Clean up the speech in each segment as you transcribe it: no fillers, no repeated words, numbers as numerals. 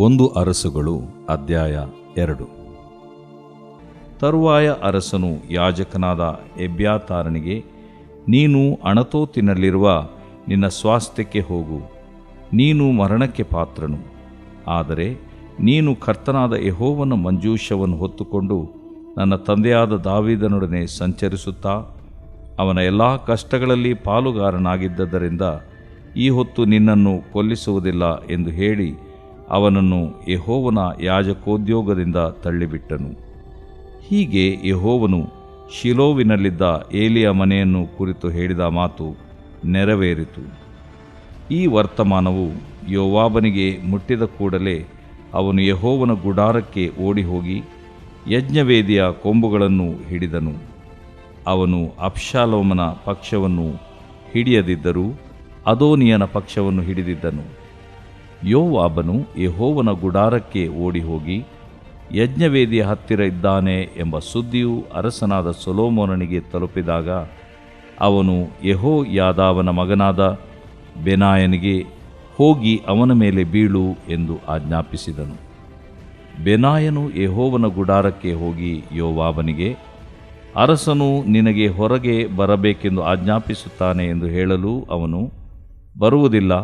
ಒಂದು ಅರಸುಗಳು ಅಧ್ಯಾಯ 2. ತರುವಾಯ ಅರಸನು ಯಾಜಕನಾದ ಎಬ್ಯಾತಾರನಿಗೆ, ನೀನು ಅಣತೋತಿನಲ್ಲಿರುವ ನಿನ್ನ ಸ್ವಾಸ್ಥ್ಯಕ್ಕೆ ಹೋಗು, ನೀನು ಮರಣಕ್ಕೆ ಪಾತ್ರನು. ಆದರೆ ನೀನು ಕರ್ತನಾದ ಯೆಹೋವನ ಮಂಜೂಷವನ್ನು ಹೊತ್ತುಕೊಂಡು ನನ್ನ ತಂದೆಯಾದ ದಾವೀದನೊಡನೆ ಸಂಚರಿಸುತ್ತಾ ಅವನ ಎಲ್ಲ ಕಷ್ಟಗಳಲ್ಲಿ ಪಾಲುಗಾರನಾಗಿದ್ದರಿಂದ ಈ ಹೊತ್ತು ನಿನ್ನನ್ನು ಕೊಲ್ಲಿಸುವುದಿಲ್ಲ ಎಂದು ಹೇಳಿ ಅವನನ್ನು ಯೆಹೋವನ ಯಾಜಕೋದ್ಯೋಗದಿಂದ ತಳ್ಳಿಬಿಟ್ಟನು. ಹೀಗೆ ಯೆಹೋವನು ಶಿಲೋವಿನಲ್ಲಿದ್ದ ಏಲಿಯ ಮನೆಯನ್ನು ಕುರಿತು ಹೇಳಿದ ಮಾತು ನೆರವೇರಿತು. ಈ ವರ್ತಮಾನವು ಯೋವಾಬನಿಗೆ ಮುಟ್ಟಿದ ಕೂಡಲೇ ಅವನು ಯೆಹೋವನ ಗುಡಾರಕ್ಕೆ ಓಡಿಹೋಗಿ ಯಜ್ಞವೇದಿಯ ಕೊಂಬುಗಳನ್ನು ಹಿಡಿದನು. ಅವನು ಅಬ್ಷಾಲೋಮನ ಪಕ್ಷವನ್ನು ಹಿಡಿಯದಿದ್ದರೂ ಅದೋನಿಯನ ಪಕ್ಷವನ್ನು ಹಿಡಿದಿದ್ದನು. ಯೋವಾಬನು ಯೆಹೋವನ ಗುಡಾರಕ್ಕೆ ಓಡಿಹೋಗಿ ಯಜ್ಞವೇದಿಯ ಹತ್ತಿರ ಇದ್ದಾನೆ ಎಂಬ ಸುದ್ದಿಯು ಅರಸನಾದ ಸೊಲೊಮೋನನಿಗೆ ತಲುಪಿದಾಗ ಅವನು ಯೆಹೋಯಾದಾವನ ಮಗನಾದ ಬೆನಾಯನಿಗೆ, ಹೋಗಿ ಅವನ ಮೇಲೆ ಬೀಳು ಎಂದು ಆಜ್ಞಾಪಿಸಿದನು. ಬೆನಾಯನು ಯೆಹೋವನ ಗುಡಾರಕ್ಕೆ ಹೋಗಿ ಯೋವಾಬನಿಗೆ, ಅರಸನು ನಿನಗೆ ಹೊರಗೆ ಬರಬೇಕೆಂದು ಆಜ್ಞಾಪಿಸುತ್ತಾನೆ ಎಂದು ಹೇಳಲು ಅವನು, ಬರುವುದಿಲ್ಲ,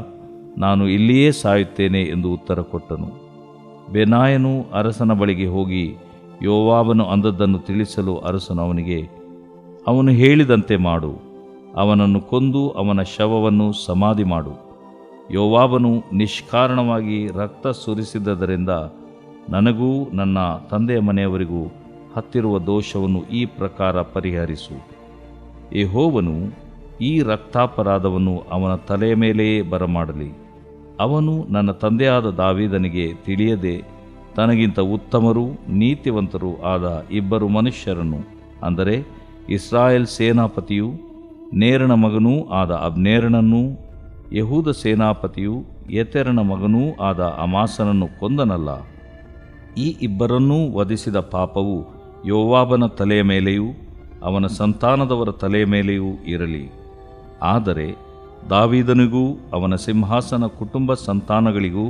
ನಾನು ಇಲ್ಲಿಯೇ ಸಾಯುತ್ತೇನೆ ಎಂದು ಉತ್ತರ ಕೊಟ್ಟನು. ಬೆನಾಯನು ಅರಸನ ಬಳಿಗೆ ಹೋಗಿ ಯೋವಾಬನು ಅಂದದ್ದನ್ನು ತಿಳಿಸಲು ಅರಸನು ಅವನಿಗೆ, ಅವನು ಹೇಳಿದಂತೆ ಮಾಡು, ಅವನನ್ನು ಕೊಂದು ಅವನ ಶವವನ್ನು ಸಮಾಧಿ ಮಾಡು. ಯೋವಾಬನು ನಿಷ್ಕಾರಣವಾಗಿ ರಕ್ತ ಸುರಿಸಿದ್ದರಿಂದ ನನಗೂ ನನ್ನ ತಂದೆಯ ಮನೆಯವರಿಗೂ ಹತ್ತಿರುವ ದೋಷವನ್ನು ಈ ಪ್ರಕಾರ ಪರಿಹರಿಸು. ಯೆಹೋವನು ಈ ರಕ್ತಾಪರಾಧವನ್ನು ಅವನ ತಲೆಯ ಮೇಲೆಯೇ ಬರಮಾಡಲಿ. ಅವನು ನನ್ನ ತಂದೆಯಾದ ದಾವೀದನಿಗೆ ತಿಳಿಯದೆ ತನಗಿಂತ ಉತ್ತಮರೂ ನೀತಿವಂತರೂ ಆದ ಇಬ್ಬರು ಮನುಷ್ಯರನ್ನು, ಅಂದರೆ ಇಸ್ರಾಯೇಲ್ ಸೇನಾಪತಿಯೂ ನೇರನ ಮಗನೂ ಆದ ಅಬ್ನೇರನನ್ನೂ ಯೆಹೂದ ಸೇನಾಪತಿಯೂ ಯೆತೆರನ ಮಗನೂ ಆದ ಅಮಾಸನನ್ನು ಕೊಂದನಲ್ಲ. ಈ ಇಬ್ಬರನ್ನೂ ವಧಿಸಿದ ಪಾಪವು ಯೋವಾಬನ ತಲೆಯ ಮೇಲೆಯೂ ಅವನ ಸಂತಾನದವರ ತಲೆಯ ಮೇಲೆಯೂ ಇರಲಿ. ಆದರೆ ದಾವೀದನಿಗೂ ಅವನ ಸಿಂಹಾಸನ ಕುಟುಂಬ ಸಂತಾನಗಳಿಗೂ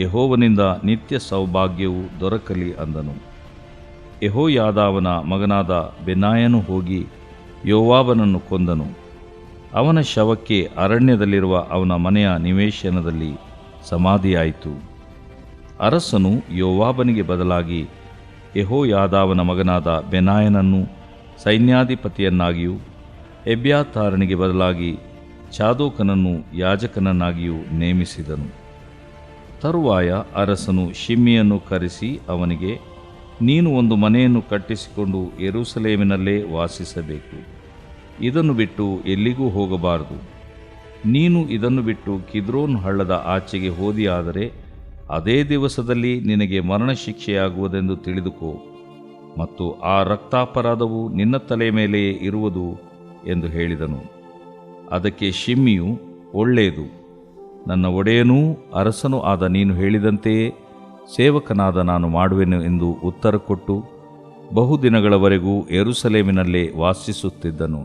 ಯೆಹೋವನಿಂದ ನಿತ್ಯ ಸೌಭಾಗ್ಯವು ದೊರಕಲಿ ಅಂದನು. ಯೆಹೋಯಾದಾವನ ಮಗನಾದ ಬೆನಾಯನು ಹೋಗಿ ಯೋವಾಬನನ್ನು ಕೊಂದನು. ಅವನ ಶವಕ್ಕೆ ಅರಣ್ಯದಲ್ಲಿರುವ ಅವನ ಮನೆಯ ನಿವೇಶನದಲ್ಲಿ ಸಮಾಧಿಯಾಯಿತು. ಅರಸನು ಯೋವಾಬನಿಗೆ ಬದಲಾಗಿ ಯೆಹೋಯಾದಾವನ ಮಗನಾದ ಬೆನಾಯನನ್ನು ಸೈನ್ಯಾಧಿಪತಿಯನ್ನಾಗಿಯೂ ಎಬ್ಯಾತಾರನಿಗೆ ಬದಲಾಗಿ ಚಾದೋಕನನ್ನು ಯಾಜಕನನ್ನಾಗಿಯೂ ನೇಮಿಸಿದನು. ತರುವಾಯ ಅರಸನು ಶಿಮ್ಮಿಯನ್ನು ಕರೆಸಿ ಅವನಿಗೆ, ನೀನು ಒಂದು ಮನೆಯನ್ನು ಕಟ್ಟಿಸಿಕೊಂಡು ಯೆರೂಸಲೇಮಿನಲ್ಲೇ ವಾಸಿಸಬೇಕು. ಇದನ್ನು ಬಿಟ್ಟು ಎಲ್ಲಿಗೂ ಹೋಗಬಾರದು. ನೀನು ಇದನ್ನು ಬಿಟ್ಟು ಕಿದ್ರೋನ್ ಹಳ್ಳದ ಆಚೆಗೆ ಹೋದಿಯಾದರೆ ಅದೇ ದಿವಸದಲ್ಲಿ ನಿನಗೆ ಮರಣಶಿಕ್ಷೆಯಾಗುವುದೆಂದು ತಿಳಿದುಕೋ, ಮತ್ತು ಆ ರಕ್ತಾಪರಾಧವು ನಿನ್ನ ತಲೆಯ ಮೇಲೆಯೇ ಇರುವುದು ಎಂದು ಹೇಳಿದನು. ಅದಕ್ಕೆ ಶಿಮ್ಮಿಯು, ಒಳ್ಳೆಯದು, ನನ್ನ ಒಡೆಯನೂ ಅರಸನೂ ಆದ ನೀನು ಹೇಳಿದಂತೆಯೇ ಸೇವಕನಾದ ನಾನು ಮಾಡುವೆನು ಎಂದು ಉತ್ತರ ಕೊಟ್ಟು ಬಹುದಿನಗಳವರೆಗೂ ಯೆರೂಸಲೇಮಿನಲ್ಲೇ ವಾಸಿಸುತ್ತಿದ್ದನು.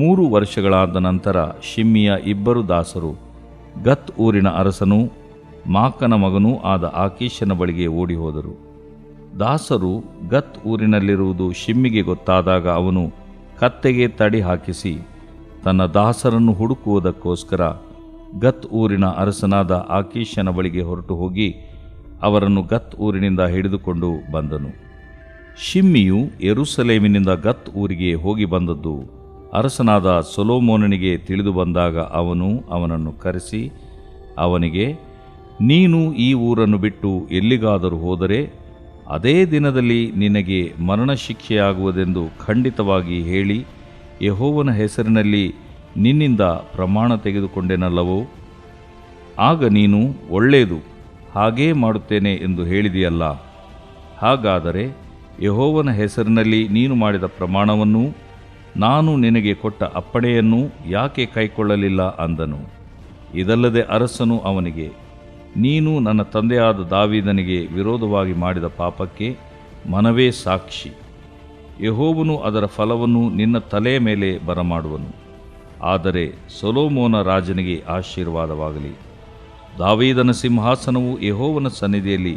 3 ವರ್ಷಗಳಾದ ನಂತರ ಶಿಮ್ಮಿಯ ಇಬ್ಬರು ದಾಸರು ಗತ್ ಊರಿನ ಅರಸನೂ ಮಾಕನ ಮಗನೂ ಆದ ಆಕೀಷನ ಬಳಿಗೆ ಓಡಿಹೋದರು. ದಾಸರು ಗತ್ ಊರಿನಲ್ಲಿರುವುದು ಶಿಮ್ಮಿಗೆ ಗೊತ್ತಾದಾಗ ಅವನು ಕತ್ತೆಗೆ ತಡಿ ಹಾಕಿಸಿ ತನ್ನ ದಾಸರನ್ನು ಹುಡುಕುವುದಕ್ಕೋಸ್ಕರ ಗತ್ ಊರಿನ ಅರಸನಾದ ಆಕೀಷನ ಬಳಿಗೆ ಹೊರಟು ಹೋಗಿ ಅವರನ್ನು ಗತ್ ಊರಿನಿಂದ ಹಿಡಿದುಕೊಂಡು ಬಂದನು. ಶಿಮ್ಮಿಯು ಯೆರೂಸಲೇಮಿನಿಂದ ಗತ್ ಊರಿಗೆ ಹೋಗಿ ಬಂದದ್ದು ಅರಸನಾದ ಸೊಲೊಮೋನನಿಗೆ ತಿಳಿದು ಬಂದಾಗ ಅವನು ಅವನನ್ನು ಕರೆಸಿ ಅವನಿಗೆ, ನೀನು ಈ ಊರನ್ನು ಬಿಟ್ಟು ಎಲ್ಲಿಗಾದರೂ ಹೋದರೆ ಅದೇ ದಿನದಲ್ಲಿ ನಿನಗೆ ಮರಣಶಿಕ್ಷೆಯಾಗುವುದೆಂದು ಖಂಡಿತವಾಗಿ ಹೇಳಿ ಯೆಹೋವನ ಹೆಸರಿನಲ್ಲಿ ನಿನ್ನಿಂದ ಪ್ರಮಾಣ ತೆಗೆದುಕೊಂಡೆನಲ್ಲವೋ? ಆಗ ನೀನು, ಒಳ್ಳೆಯದು, ಹಾಗೇ ಮಾಡುತ್ತೇನೆ ಎಂದು ಹೇಳಿದೆಯಲ್ಲ. ಹಾಗಾದರೆ ಯೆಹೋವನ ಹೆಸರಿನಲ್ಲಿ ನೀನು ಮಾಡಿದ ಪ್ರಮಾಣವನ್ನೂ ನಾನು ನಿನಗೆ ಕೊಟ್ಟ ಅಪ್ಪಣೆಯನ್ನೂ ಯಾಕೆ ಕೈಕೊಳ್ಳಲಿಲ್ಲ ಅಂದನು. ಇದಲ್ಲದೆ ಅರಸನು ಅವನಿಗೆ, ನೀನು ನನ್ನ ತಂದೆಯಾದ ದಾವೀದನಿಗೆ ವಿರೋಧವಾಗಿ ಮಾಡಿದ ಪಾಪಕ್ಕೆ ಮನವೇ ಸಾಕ್ಷಿ. ಯೆಹೋವನು ಅದರ ಫಲವನ್ನು ನಿನ್ನ ತಲೆಯ ಮೇಲೆ ಬರಮಾಡುವನು. ಆದರೆ ಸೊಲೊಮೋನ ರಾಜನಿಗೆ ಆಶೀರ್ವಾದವಾಗಲಿ. ದಾವೀದನ ಸಿಂಹಾಸನವು ಯೆಹೋವನ ಸನ್ನಿಧಿಯಲ್ಲಿ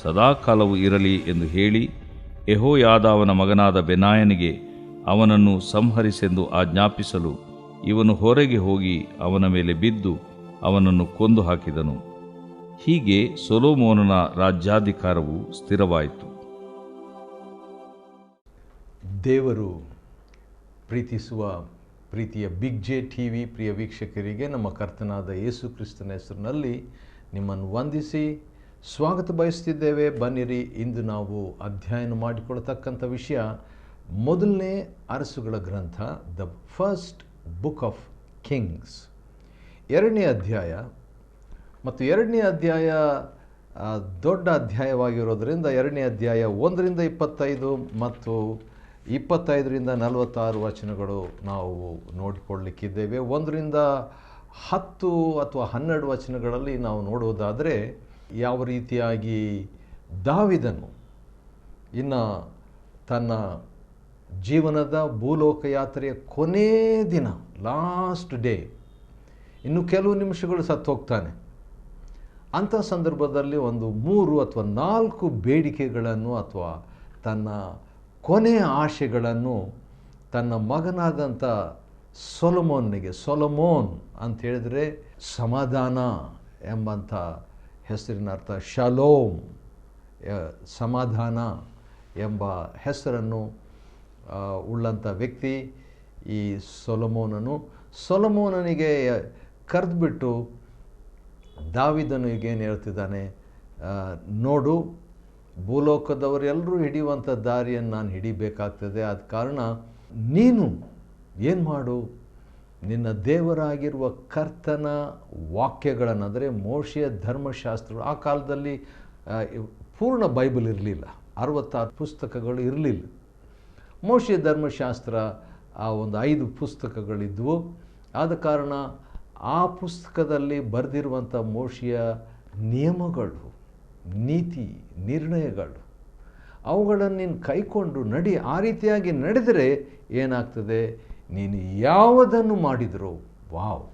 ಸದಾಕಾಲವೂ ಇರಲಿ ಎಂದು ಹೇಳಿ, ಯೆಹೋಯಾದಾವನ ಮಗನಾದ ಬೆನಾಯನಿಗೆ ಅವನನ್ನು ಸಂಹರಿಸೆಂದು ಆಜ್ಞಾಪಿಸಲು ಇವನು ಹೊರಗೆ ಹೋಗಿ ಅವನ ಮೇಲೆ ಬಿದ್ದು ಅವನನ್ನು ಕೊಂದು ಹಾಕಿದನು. ಹೀಗೆ ಸೊಲೊಮೋನನ ರಾಜ್ಯಾಧಿಕಾರವು ಸ್ಥಿರವಾಯಿತು. ದೇವರು ಪ್ರೀತಿಸುವ ಪ್ರೀತಿಯ ಬಿಗ್ ಜೆ ಟಿವಿ ಪ್ರಿಯ ವೀಕ್ಷಕರಿಗೆ ನಮ್ಮ ಕರ್ತನಾದ ಯೇಸು ಕ್ರಿಸ್ತನ ಹೆಸರಿನಲ್ಲಿ ನಿಮ್ಮನ್ನು ವಂದಿಸಿ ಸ್ವಾಗತ ಬಯಸ್ತಿದ್ದೇವೆ. ಬನ್ನಿರಿ, ಇಂದು ನಾವು ಅಧ್ಯಯನ ಮಾಡಿಕೊಳ್ಳತಕ್ಕಂಥ ವಿಷಯ ಮೊದಲನೇ ಅರಸುಗಳ ಗ್ರಂಥ, the first book of Kings, 2ನೇ ಅಧ್ಯಾಯ. ಮತ್ತು 2ನೇ ಅಧ್ಯಾಯ ದೊಡ್ಡ ಅಧ್ಯಾಯವಾಗಿರೋದರಿಂದ 2ನೇ ಅಧ್ಯಾಯ 1ರಿಂದ 25 ಮತ್ತು 25ರಿಂದ 46 ವಚನಗಳು ನಾವು ನೋಡಿಕೊಳ್ಳಲಿಕ್ಕಿದ್ದೇವೆ. 1ರಿಂದ 10 ಅಥವಾ 12 ವಚನಗಳಲ್ಲಿ ನಾವು ನೋಡುವುದಾದರೆ ಯಾವ ರೀತಿಯಾಗಿ ದಾವೀದನು ಇನ್ನು ತನ್ನ ಜೀವನದ ಭೂಲೋಕ ಯಾತ್ರೆಯ ಕೊನೇ ದಿನ, ಲಾಸ್ಟ್ ಡೇ, ಇನ್ನು ಕೆಲವು ನಿಮಿಷಗಳು ಸತ್ತು ಹೋಗ್ತಾನೆ. ಅಂಥ ಸಂದರ್ಭದಲ್ಲಿ ಒಂದು 3 ಅಥವಾ 4 ಬೇಡಿಕೆಗಳನ್ನು ಅಥವಾ ತನ್ನ ಕೊನೆಯ ಆಶೆಗಳನ್ನು ತನ್ನ ಮಗನಾದಂಥ ಸೊಲೊಮೋನ್ನಿಗೆ, ಸೊಲೊಮೋನ್ ಅಂತ ಹೇಳಿದರೆ ಸಮಾಧಾನ ಎಂಬಂಥ ಹೆಸರಿನ ಅರ್ಥ, ಶಾಲೋಮ್, ಸಮಾಧಾನ ಎಂಬ ಹೆಸರನ್ನು ಉಳ್ಳಂಥ ವ್ಯಕ್ತಿ ಈ ಸೊಲೊಮೋನನಿಗೆ ಕರೆದುಬಿಟ್ಟು ದಾವೀದನು ಈಗೇನು ಹೇಳ್ತಿದ್ದಾನೆ, ನೋಡು, ಭೂಲೋಕದವರೆಲ್ಲರೂ ಹಿಡಿಯುವಂಥ ದಾರಿಯನ್ನು ನಾನು ಹಿಡಿಬೇಕಾಗ್ತದೆ. ಆದ ಕಾರಣ ನೀನು ಏನು ಮಾಡು, ನಿನ್ನ ದೇವರಾಗಿರುವ ಕರ್ತನ ವಾಕ್ಯಗಳನ್ನು, ಅಂದರೆ ಮೋಶೆಯ ಧರ್ಮಶಾಸ್ತ್ರಗಳು, ಆ ಕಾಲದಲ್ಲಿ ಪೂರ್ಣ ಬೈಬಲ್ ಇರಲಿಲ್ಲ, 66 ಪುಸ್ತಕಗಳು ಇರಲಿಲ್ಲ. ಮೋಶೆಯ ಧರ್ಮಶಾಸ್ತ್ರ ಆ ಒಂದು 5 ಪುಸ್ತಕಗಳಿದ್ವು. ಆದ ಕಾರಣ ಆ ಪುಸ್ತಕದಲ್ಲಿ ಬರೆದಿರುವಂಥ ಮೋಶೆಯ ನಿಯಮಗಳು, ನೀತಿ ನಿರ್ಣಯಗಳು, ಅವುಗಳನ್ನು ನೀನು ಕೈಕೊಂಡು ನಡಿ. ಆ ರೀತಿಯಾಗಿ ನಡೆದರೆ ಏನಾಗ್ತದೆ, ನೀನು ಯಾವುದನ್ನು ಮಾಡಿದರೂ, ವಾವ್,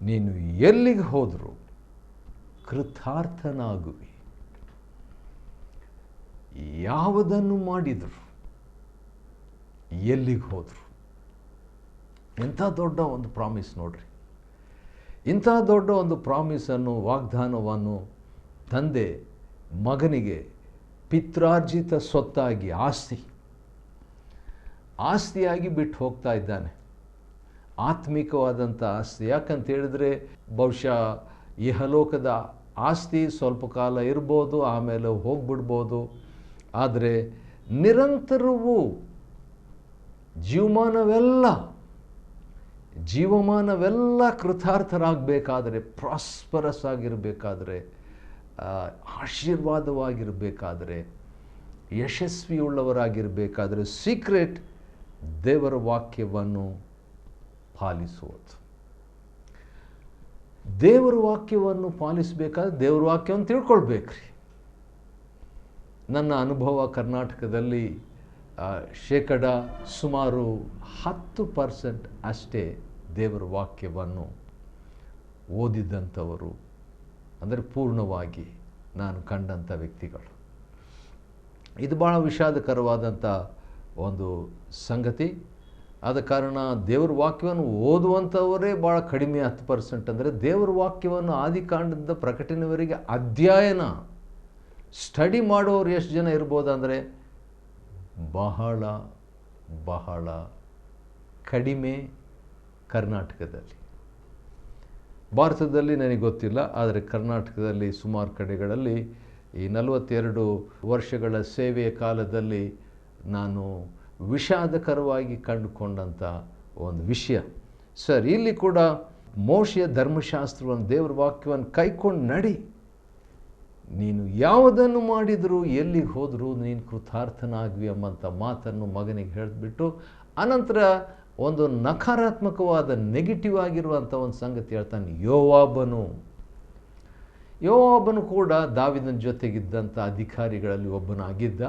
ನೀನು ಎಲ್ಲಿಗೆ ಹೋದರೂ ಕೃತಾರ್ಥನಾಗುವಿ. ಯಾವುದನ್ನು ಮಾಡಿದರು, ಎಲ್ಲಿಗೆ ಹೋದರು. ಇಂಥ ದೊಡ್ಡ ಒಂದು ಪ್ರಾಮಿಸ್ ನೋಡ್ರಿ. ಇಂಥ ದೊಡ್ಡ ಒಂದು ಪ್ರಾಮಿಸನ್ನು, ವಾಗ್ದಾನವನ್ನು ತಂದೆ ಮಗನಿಗೆ ಪಿತ್ರಾರ್ಜಿತ ಸ್ವತ್ತಾಗಿ, ಆಸ್ತಿಯಾಗಿ ಬಿಟ್ಟು ಹೋಗ್ತಾ ಇದ್ದಾನೆ. ಆತ್ಮಿಕವಾದಂಥ ಆಸ್ತಿ. ಯಾಕಂತ ಹೇಳಿದ್ರೆ ಬಹುಶಃ ಇಹಲೋಕದ ಆಸ್ತಿ ಸ್ವಲ್ಪ ಕಾಲ ಇರ್ಬೋದು, ಆಮೇಲೆ ಹೋಗ್ಬಿಡ್ಬೋದು. ಆದರೆ ನಿರಂತರವೂ ಜೀವಮಾನವೆಲ್ಲ ಕೃತಾರ್ಥರಾಗಬೇಕಾದರೆ, ಪ್ರಾಸ್ಪರಸ್ ಆಗಿರಬೇಕಾದ್ರೆ, ಆಶೀರ್ವಾದವಾಗಿರಬೇಕಾದರೆ, ಯಶಸ್ವಿಯುಳ್ಳವರಾಗಿರಬೇಕಾದರೆ ಸೀಕ್ರೆಟ್ ದೇವರ ವಾಕ್ಯವನ್ನು ಪಾಲಿಸುವುದು. ದೇವರ ವಾಕ್ಯವನ್ನು ಪಾಲಿಸಬೇಕಾದ್ರೆ ದೇವರ ವಾಕ್ಯವನ್ನು ತಿಳ್ಕೊಳ್ಬೇಕ್ರಿ. ನನ್ನ ಅನುಭವ ಕರ್ನಾಟಕದಲ್ಲಿ ಸುಮಾರು 10% ಅಷ್ಟೇ ದೇವರ ವಾಕ್ಯವನ್ನು ಓದಿದಂಥವರು, ಅಂದರೆ ಪೂರ್ಣವಾಗಿ ನಾನು ಕಂಡಂಥ ವ್ಯಕ್ತಿಗಳು. ಇದು ಭಾಳ ವಿಷಾದಕರವಾದಂಥ ಒಂದು ಸಂಗತಿ. ಆದ ಕಾರಣ ದೇವರ ವಾಕ್ಯವನ್ನು ಓದುವಂಥವರೇ ಭಾಳ ಕಡಿಮೆ, 10%. ಅಂದರೆ ದೇವರ ವಾಕ್ಯವನ್ನು ಆದಿಕಾಂಡದ ಪ್ರಕಟಣೆಯವರೆಗೆ ಅಧ್ಯಯನ, ಸ್ಟಡಿ ಮಾಡೋರು ಎಷ್ಟು ಜನ ಇರ್ಬೋದಂದರೆ ಬಹಳ ಬಹಳ ಕಡಿಮೆ ಕರ್ನಾಟಕದಲ್ಲಿ. ಭಾರತದಲ್ಲಿ ನನಗೆ ಗೊತ್ತಿಲ್ಲ, ಆದರೆ ಕರ್ನಾಟಕದಲ್ಲಿ ಸುಮಾರು ಕಡೆಗಳಲ್ಲಿ ಈ 42 ವರ್ಷಗಳ ಸೇವೆಯ ಕಾಲದಲ್ಲಿ ನಾನು ವಿಷಾದಕರವಾಗಿ ಕಂಡುಕೊಂಡಂಥ ಒಂದು ವಿಷಯ. ಸರ್, ಇಲ್ಲಿ ಕೂಡ ಮೋಶೆಯ ಧರ್ಮಶಾಸ್ತ್ರವನ್ನು, ದೇವರ ವಾಕ್ಯವನ್ನು ಕೈಕೊಂಡು ನಡಿ. ನೀನು ಯಾವುದನ್ನು ಮಾಡಿದರೂ, ಎಲ್ಲಿಗೆ ಹೋದರೂ ನೀನು ಕೃತಾರ್ಥನಾಗ್ವಿ ಎಂಬಂಥ ಮಾತನ್ನು ಮಗನಿಗೆ ಹೇಳಿಬಿಟ್ಟು, ಅನಂತರ ಒಂದು ನಕಾರಾತ್ಮಕವಾದ, ನೆಗೆಟಿವ್ ಆಗಿರುವಂಥ ಒಂದು ಸಂಗತಿ ಹೇಳ್ತಾನೆ. ಯೋವಾಬನು ಕೂಡ ದಾವೀದನ ಜೊತೆಗಿದ್ದಂಥ ಅಧಿಕಾರಿಗಳಲ್ಲಿ ಒಬ್ಬನಾಗಿದ್ದ.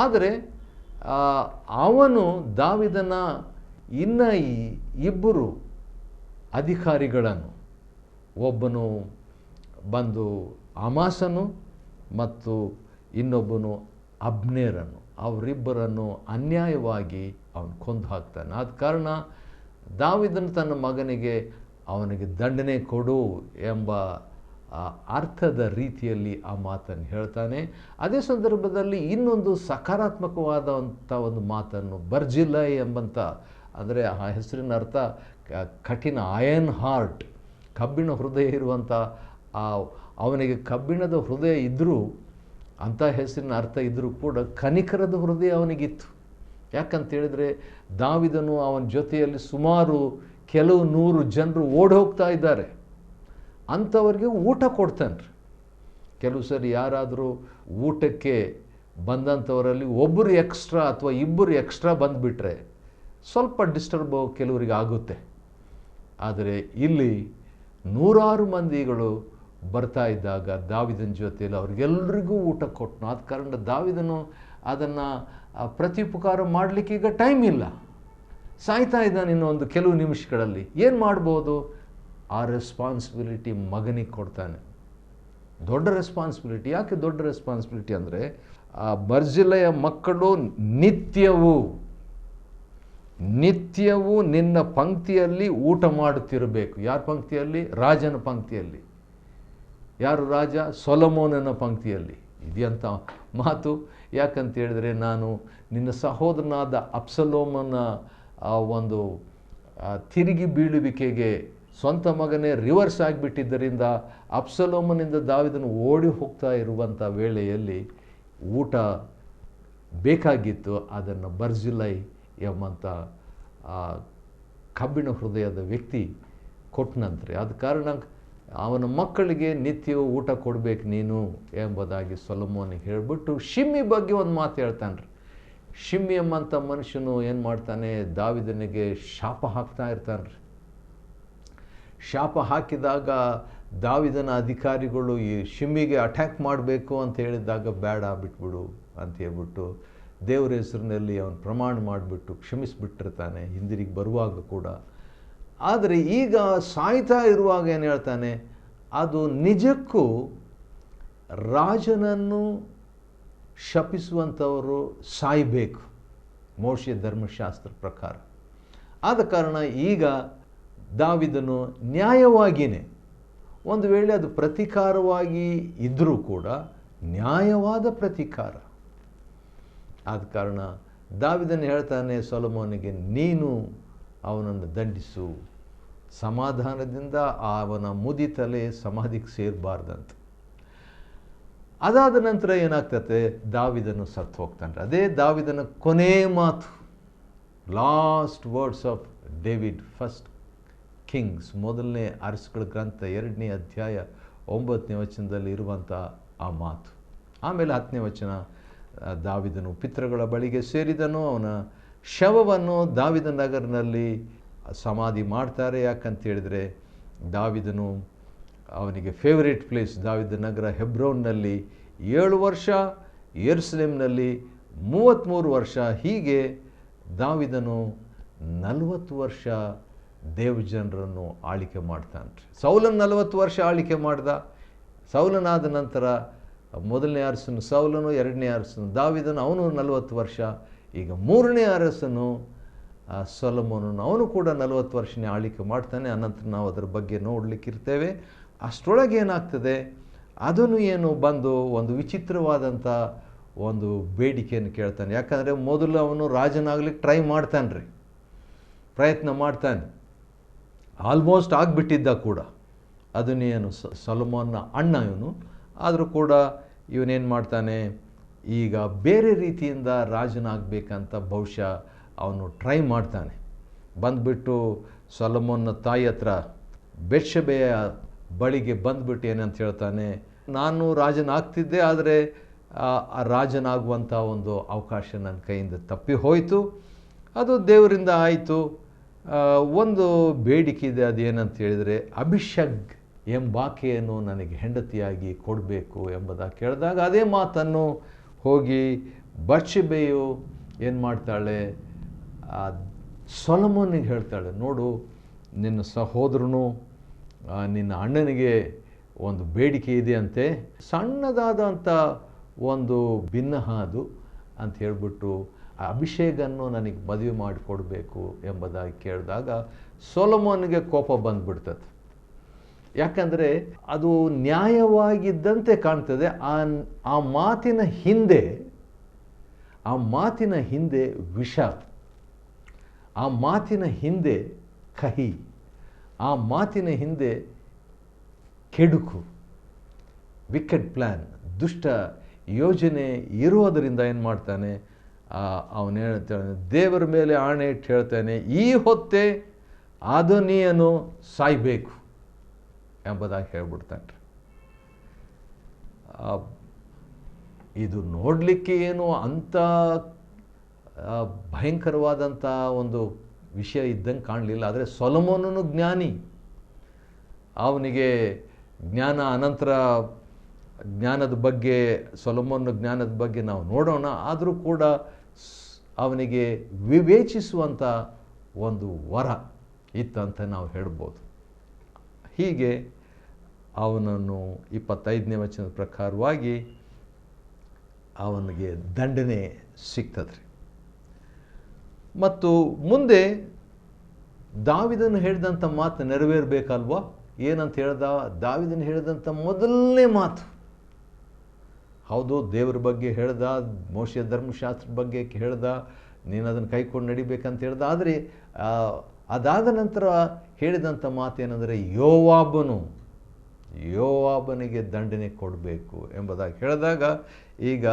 ಆದರೆ ಅವನು ದಾವೀದನ ಇನ್ನು 2 ಅಧಿಕಾರಿಗಳನ್ನು ಒಬ್ಬನು ಬಂದು ಅಮಾಸನು ಮತ್ತು ಇನ್ನೊಬ್ಬನು ಅಬ್ನೇರನು, ಅವರಿಬ್ಬರನ್ನು ಅನ್ಯಾಯವಾಗಿ ಅವನು ಕೊಂದು ಹಾಕ್ತಾನೆ. ಆದ ಕಾರಣ ದಾವೀದನು ತನ್ನ ಮಗನಿಗೆ ಅವನಿಗೆ ದಂಡನೆ ಕೊಡು ಎಂಬ ಅರ್ಥದ ರೀತಿಯಲ್ಲಿ ಆ ಮಾತನ್ನು ಹೇಳ್ತಾನೆ. ಅದೇ ಸಂದರ್ಭದಲ್ಲಿ ಇನ್ನೊಂದು ಸಕಾರಾತ್ಮಕವಾದಂಥ ಒಂದು ಮಾತನ್ನು ಬರ್ಜಿಲ್ಲೈ ಎಂಬಂಥ, ಅಂದರೆ ಆ ಹೆಸರಿನ ಅರ್ಥ ಕಠಿಣ, ಅಯರ್ನ್ ಹಾರ್ಟ್, ಕಬ್ಬಿಣ ಹೃದಯ ಇರುವಂಥ ಅವನಿಗೆ ಕಬ್ಬಿಣದ ಹೃದಯ ಇದ್ದರೂ, ಅಂಥ ಹೆಸರಿನ ಅರ್ಥ ಇದ್ದರೂ ಕೂಡ ಕನಿಕರದ ಹೃದಯ ಅವನಿಗಿತ್ತು. ಯಾಕಂತೇಳಿದರೆ ದಾವೀದನು ಅವನ ಜೊತೆಯಲ್ಲಿ ಸುಮಾರು ಕೆಲವು 100 ಜನರು ಓಡಿ ಹೋಗ್ತಾ ಇದ್ದಾರೆ, ಅಂಥವ್ರಿಗೆ ಊಟ ಕೊಡ್ತಾನೆ. ಕೆಲವು ಸರಿ ಯಾರಾದರೂ ಊಟಕ್ಕೆ ಬಂದಂಥವರಲ್ಲಿ ಒಬ್ಬರು ಎಕ್ಸ್ಟ್ರಾ ಅಥವಾ ಇಬ್ಬರು ಎಕ್ಸ್ಟ್ರಾ ಬಂದುಬಿಟ್ರೆ ಸ್ವಲ್ಪ ಡಿಸ್ಟರ್ಬ್ ಕೆಲವರಿಗೆ ಆಗುತ್ತೆ. ಆದರೆ ಇಲ್ಲಿ 100 ಮಂದಿಗಳು ಬರ್ತಾ ಇದ್ದಾಗ ದಾವೀದನ ಜೊತೆಯಲ್ಲಿ ಅವ್ರಿಗೆಲ್ಲರಿಗೂ ಊಟ ಕೊಟ್ಟನು. ಆದ ಕಾರಣ ದಾವೀದನು ಅದನ್ನು ಪ್ರತ್ಯುಪಕಾರ ಮಾಡಲಿಕ್ಕೆ ಈಗ ಟೈಮ್ ಇಲ್ಲ, ಸಾಯ್ತಾ ಇದ್ದಾನೆ ಇನ್ನೊಂದು ಕೆಲವು ನಿಮಿಷಗಳಲ್ಲಿ. ಏನು ಮಾಡ್ಬೋದು? ಆ ರೆಸ್ಪಾನ್ಸಿಬಿಲಿಟಿ ಮಗನಿಗೆ ಕೊಡ್ತಾನೆ. ದೊಡ್ಡ ರೆಸ್ಪಾನ್ಸಿಬಿಲಿಟಿ. ಯಾಕೆ ದೊಡ್ಡ ರೆಸ್ಪಾನ್ಸಿಬಿಲಿಟಿ ಅಂದರೆ, ಆ ಬರ್ಜಿಲ್ಲಯ ಮಕ್ಕಳು ನಿತ್ಯವೂ ನಿನ್ನ ಪಂಕ್ತಿಯಲ್ಲಿ ಊಟ ಮಾಡುತ್ತಿರಬೇಕು. ಯಾರ ಪಂಕ್ತಿಯಲ್ಲಿ? ರಾಜನ ಪಂಕ್ತಿಯಲ್ಲಿ. ಯಾರು ರಾಜ? ಸೊಲೊಮೋನನ ಪಂಕ್ತಿಯಲ್ಲಿ. ಇದೆಯಂಥ ಮಾತು. ಯಾಕಂತ ಹೇಳಿದ್ರೆ, ನಾನು ನಿನ್ನ ಸಹೋದರನಾದ ಅಬ್ಸಲೋಮನ ಒಂದು ತಿರುಗಿ ಬೀಳುವಿಕೆಗೆ ಸ್ವಂತ ಮಗನೇ ರಿವರ್ಸ್ ಆಗಿಬಿಟ್ಟಿದ್ದರಿಂದ ಅಬ್ಸಲೋಮನಿಂದ ದಾವೀದನು ಓಡಿ ಹೋಗ್ತಾ ಇರುವಂಥ ವೇಳೆಯಲ್ಲಿ ಊಟ ಬೇಕಾಗಿತ್ತು. ಅದನ್ನು ಬರ್ಜಿಲ್ಲೈ ಎಂಬಂಥ ಕಬ್ಬಿಣ ಹೃದಯದ ವ್ಯಕ್ತಿ ಕೊಟ್ಟನಂತೆ. ಆದ ಕಾರಣ ಅವನ ಮಕ್ಕಳಿಗೆ ನಿತ್ಯವೂ ಊಟ ಕೊಡಬೇಕು ನೀನು ಎಂಬುದಾಗಿ ಸೊಲೊಮೋನಿಗೆ ಹೇಳಿಬಿಟ್ಟು ಶಿಮ್ಮಿ ಬಗ್ಗೆ ಒಂದು ಮಾತು ಹೇಳ್ತಾನೆ ರೀ. ಶಿಮ್ಮಿ ಎಂಬಂಥ ಮನುಷ್ಯನು ಏನು ಮಾಡ್ತಾನೆ, ದಾವೀದನಿಗೆ ಶಾಪ ಹಾಕ್ತಾ ಇರ್ತಾನೆ ರೀ. ಶಾಪ ಹಾಕಿದಾಗ ದಾವೀದನ ಅಧಿಕಾರಿಗಳು ಈ ಶಿಮ್ಮಿಗೆ ಅಟ್ಯಾಕ್ ಮಾಡಬೇಕು ಅಂತ ಹೇಳಿದಾಗ ಬೇಡ ಬಿಟ್ಬಿಡು ಅಂತ ಹೇಳ್ಬಿಟ್ಟು ದೇವರ ಹೆಸರಿನಲ್ಲಿ ಅವನು ಪ್ರಮಾಣ ಮಾಡಿಬಿಟ್ಟು ಕ್ಷಮಿಸಿಬಿಟ್ಟಿರ್ತಾನೆ ಹಿಂದಿರುಗಿ ಬರುವಾಗ ಕೂಡ. ಆದರೆ ಈಗ ಸಾಯ್ತಾ ಇರುವಾಗ ಏನು ಹೇಳ್ತಾನೆ, ಅದು ನಿಜಕ್ಕೂ ರಾಜನನ್ನು ಶಪಿಸುವಂಥವರು ಸಾಯಬೇಕು ಮೋಶೆ ಧರ್ಮಶಾಸ್ತ್ರ ಪ್ರಕಾರ. ಆದ ಕಾರಣ ಈಗ ದಾವೀದನು ನ್ಯಾಯವಾಗಿಯೇ, ಒಂದು ವೇಳೆ ಅದು ಪ್ರತೀಕಾರವಾಗಿ ಇದ್ದರೂ ಕೂಡ ನ್ಯಾಯವಾದ ಪ್ರತೀಕಾರ. ಆದ ಕಾರಣ ದಾವೀದನು ಹೇಳ್ತಾನೆ ಸೊಲೊಮೋನಿಗೆ, ನೀನು ಅವನನ್ನು ದಂಡಿಸು, ಸಮಾಧಾನದಿಂದ ಅವನ ಮುದಿ ತಲೆ ಸಮಾಧಿಗೆ ಸೇರಬಾರ್ದಂತ. ಅದಾದ ನಂತರ ಏನಾಗ್ತದೆ, ದಾವೀದನು ಸತ್ತು ಹೋಗ್ತಾನೆ. ಅದೇ ದಾವೀದನ ಕೊನೆ ಮಾತು, last words of David, first Kings, ಮೊದಲನೇ ಅರಸುಗಳ ಗ್ರಂಥ 2ನೇ ಅಧ್ಯಾಯ 9ನೇ ವಚನದಲ್ಲಿ ಇರುವಂಥ ಆ ಮಾತು. ಆಮೇಲೆ 10ನೇ ವಚನ, ದಾವೀದನು ಪಿತೃಗಳ ಬಳಿಗೆ ಸೇರಿದನು, ಅವನ ಶವವನ್ನು ದಾವೀದ ನಗರನಲ್ಲಿ ಸಮಾಧಿ ಮಾಡ್ತಾರೆ. ಯಾಕಂತ ಹೇಳಿದರೆ ದಾವೀದನು ಅವನಿಗೆ ಫೇವರೇಟ್ ಪ್ಲೇಸ್ ದಾವೀದ ನಗರ ಹೆಬ್ರೋನ್ನಲ್ಲಿ 7 ವರ್ಷ, ಯೆರೂಸಲೇಮಿನಲ್ಲಿ 33 ವರ್ಷ. ಹೀಗೆ ದಾವೀದನು 40 ವರ್ಷ ದೇವಜನರನ್ನು ಆಳಿಕೆ ಮಾಡ್ತಾನೆ. ಸೌಲನ 40 ವರ್ಷ ಆಳಿಕೆ ಮಾಡ್ದ. ಸೌಲನಾದ ನಂತರ ಮೊದಲನೇ ಅರಸನು ಸೌಲನು, 2ನೇ ಅರಸನು ದಾವೀದನು, ಅವನು 40 ವರ್ಷ. ಈಗ 3ನೇ ಅರಸನು ಸೊಲೊಮೋನನು, ಅವನು ಕೂಡ 40 ವರ್ಷನೇ ಆಳಿಕೆ ಮಾಡ್ತಾನೆ. ಅನಂತರ ನಾವು ಅದರ ಬಗ್ಗೆ ನೋಡಲಿಕ್ಕಿರ್ತೇವೆ. ಅಷ್ಟರೊಳಗೆ ಏನಾಗ್ತದೆ, ಅದನ್ನು ಏನು ಬಂದು ಒಂದು ವಿಚಿತ್ರವಾದಂಥ ಒಂದು ಬೇಡಿಕೆಯನ್ನು ಕೇಳ್ತಾನೆ. ಯಾಕಂದರೆ ಮೊದಲು ಅವನು ರಾಜನಾಗ್ಲಿಕ್ಕೆ ಟ್ರೈ ಮಾಡ್ತಾನೆ ರೀ, ಪ್ರಯತ್ನ ಮಾಡ್ತಾನೆ, ಆಲ್ಮೋಸ್ಟ್ ಆಗಿಬಿಟ್ಟಿದ್ದ ಕೂಡ. ಅದನ್ನೇನು ಸೊಲೊಮೋನ್ನ ಅಣ್ಣ ಇವನು, ಆದರೂ ಕೂಡ ಇವನೇನು ಮಾಡ್ತಾನೆ, ಈಗ ಬೇರೆ ರೀತಿಯಿಂದ ರಾಜನಾಗಬೇಕಂತ ಬಹುಶಃ ಅವನು ಟ್ರೈ ಮಾಡ್ತಾನೆ. ಬಂದುಬಿಟ್ಟು ಸೊಲೊಮೋನ್ನ ತಾಯಿ ಹತ್ರ ಬೆತ್ಷೆಬೆಯ ಬಳಿಗೆ ಬಂದುಬಿಟ್ಟು ಏನಂತ ಹೇಳ್ತಾನೆ, ನಾನು ರಾಜನಾಗ್ತಿದ್ದೆ, ಆದರೆ ಆ ರಾಜನಾಗುವಂಥ ಒಂದು ಅವಕಾಶ ನನ್ನ ಕೈಯಿಂದ ತಪ್ಪಿ ಹೋಯಿತು, ಅದು ದೇವರಿಂದ ಆಯಿತು. ಒಂದು ಬೇಡಿಕೆ ಇದೆ, ಅದೇನಂತ ಹೇಳಿದರೆ ಅಭಿಷಗ್ ಎಂಬಾಕೆಯನ್ನು ನನಗೆ ಹೆಂಡತಿಯಾಗಿ ಕೊಡಬೇಕು ಎಂಬುದಾಗಿ ಕೇಳಿದಾಗ ಅದೇ ಮಾತನ್ನು ಹೋಗಿ ಬತ್ಷೆಬೆಯು ಏನು ಮಾಡ್ತಾಳೆ, ಸೊಲೊಮೋನಿಗೆ ಹೇಳ್ತಾಳೆ, ನೋಡು ನಿನ್ನ ಸಹೋದರನು ನಿನ್ನ ಅಣ್ಣನಿಗೆ ಒಂದು ಬೇಡಿಕೆ ಇದೆಯಂತೆ, ಸಣ್ಣದಾದಂಥ ಒಂದು ಭಿನ್ನಹ ಅದು ಅಂತ ಹೇಳಿಬಿಟ್ಟು ಆ ಅಭಿಷೇಕನ್ನು ನನಗೆ ಮದುವೆ ಮಾಡಿಕೊಡ್ಬೇಕು ಎಂಬುದಾಗಿ ಕೇಳಿದಾಗ ಸೊಲೊಮೋನಿಗೆ ಕೋಪ ಬಂದುಬಿಡ್ತದೆ. ಯಾಕಂದರೆ ಅದು ನ್ಯಾಯವಾಗಿದ್ದಂತೆ ಕಾಣ್ತದೆ. ಆ ಮಾತಿನ ಹಿಂದೆ ವಿಷ, ಆ ಮಾತಿನ ಹಿಂದೆ ಕಹಿ, ಆ ಮಾತಿನ ಹಿಂದೆ ಕೆಡುಕು, ವಿಕೆಟ್ ಪ್ಲ್ಯಾನ್, ದುಷ್ಟ ಯೋಜನೆ ಇರೋದರಿಂದ ಏನು ಮಾಡ್ತಾನೆ, ಅವನು ಹೇಳ್ತಾನೆ, ದೇವರ ಮೇಲೆ ಆಣೆ ಇಟ್ಟು ಹೇಳ್ತಾನೆ, ಈ ಹೊತ್ತೇ ಆದೋನಿಯನು ಸಾಯಬೇಕು ಎಂಬುದಾಗಿ ಹೇಳ್ಬಿಡ್ತಾನೆ. ಇದು ನೋಡಲಿಕ್ಕೆ ಏನು ಅಂಥ ಭಯಂಕರವಾದಂಥ ಒಂದು ವಿಷಯ ಇದ್ದಂಗೆ ಕಾಣಲಿಲ್ಲ. ಆದರೆ ಸೊಲೊಮೋನನು ಜ್ಞಾನಿ, ಅವನಿಗೆ ಜ್ಞಾನ ಅನಂತರ ಜ್ಞಾನದ ಬಗ್ಗೆ, ಸೊಲೊಮೋನ ಜ್ಞಾನದ ಬಗ್ಗೆ ನಾವು ನೋಡೋಣ. ಆದರೂ ಕೂಡ ಅವನಿಗೆ ವಿವೇಚಿಸುವಂಥ ಒಂದು ವರ ಇತ್ತಂತ ನಾವು ಹೇಳ್ಬೋದು. ಹೀಗೆ ಅವನನ್ನು 25ನೇ ವಚನದ ಪ್ರಕಾರವಾಗಿ ಅವನಿಗೆ ದಂಡನೆ ಸಿಗ್ತದೆ. ಮತ್ತು ಮುಂದೆ ದಾವೀದನು ಹೇಳಿದಂಥ ಮಾತು ನೆರವೇರಬೇಕಲ್ವ? ಏನಂತ ಹೇಳ್ದ? ದಾವೀದನು ಹೇಳಿದಂಥ ಮೊದಲನೇ ಮಾತು, ಹೌದು, ದೇವರ ಬಗ್ಗೆ ಹೇಳ್ದ, ಮೋಶೆ ಧರ್ಮಶಾಸ್ತ್ರದ ಬಗ್ಗೆ ಹೇಳ್ದ, ನೀನು ಅದನ್ನು ಕೈಕೊಂಡು ನಡಿಬೇಕಂತ ಹೇಳ್ದ. ಆದರೆ ಅದಾದ ನಂತರ ಹೇಳಿದಂಥ ಮಾತೇನೆಂದರೆ ಯೋವಾಬನಿಗೆ ದಂಡನೆ ಕೊಡಬೇಕು ಎಂಬುದಾಗಿ ಹೇಳಿದಾಗ, ಈಗ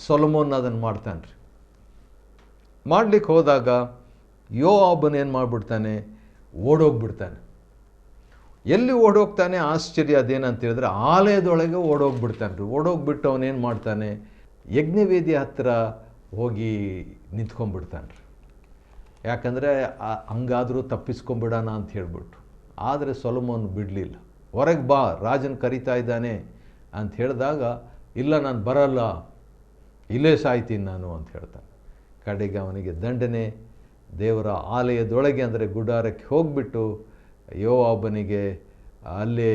ಸೊಲೊಮೋನ್ ಅದನ್ನು ಮಾಡ್ತಾನೆ ರೀ. ಮಾಡಲಿಕ್ಕೆ ಹೋದಾಗ ಯೋವಾಬನು ಏನು ಮಾಡಿಬಿಡ್ತಾನೆ, ಓಡೋಗ್ಬಿಡ್ತಾನೆ. ಎಲ್ಲಿ ಓಡೋಗ್ತಾನೆ? ಆಶ್ಚರ್ಯ ಅದೇನಂತ ಹೇಳಿದ್ರೆ ಆಲಯದೊಳಗೆ ಓಡೋಗ್ಬಿಡ್ತಾನೆ ರೀ. ಓಡೋಗ್ಬಿಟ್ಟು ಅವನೇನು ಮಾಡ್ತಾನೆ, ಯಜ್ಞವೇದಿ ಹತ್ತಿರ ಹೋಗಿ ನಿಂತ್ಕೊಂಡ್ಬಿಡ್ತಾನೆ ರೀ. ಯಾಕಂದರೆ ಹಂಗಾದರೂ ತಪ್ಪಿಸ್ಕೊಂಬಿಡೋಣ ಅಂತ ಹೇಳ್ಬಿಟ್ಟು. ಆದರೆ ಸೊಲೊಮೋನ್ ಬಿಡಲಿಲ್ಲ. ಹೊರಗೆ ಬಾ, ರಾಜನ ಕರೀತಾ ಇದ್ದಾನೆ ಅಂತ ಹೇಳಿದಾಗ, ಇಲ್ಲ ನಾನು ಬರಲ್ಲ, ಇಲ್ಲೇ ಸಾಯ್ತೀನಿ ನಾನು ಅಂತ ಹೇಳ್ತಾನೆ. ಕಡೆಗೆ ಅವನಿಗೆ ದಂಡನೆ ದೇವರ ಆಲಯದೊಳಗೆ ಅಂದರೆ ಗುಡಾರಕ್ಕೆ ಹೋಗಿಬಿಟ್ಟು ಯೋವಾಬನಿಗೆ ಅಲ್ಲೇ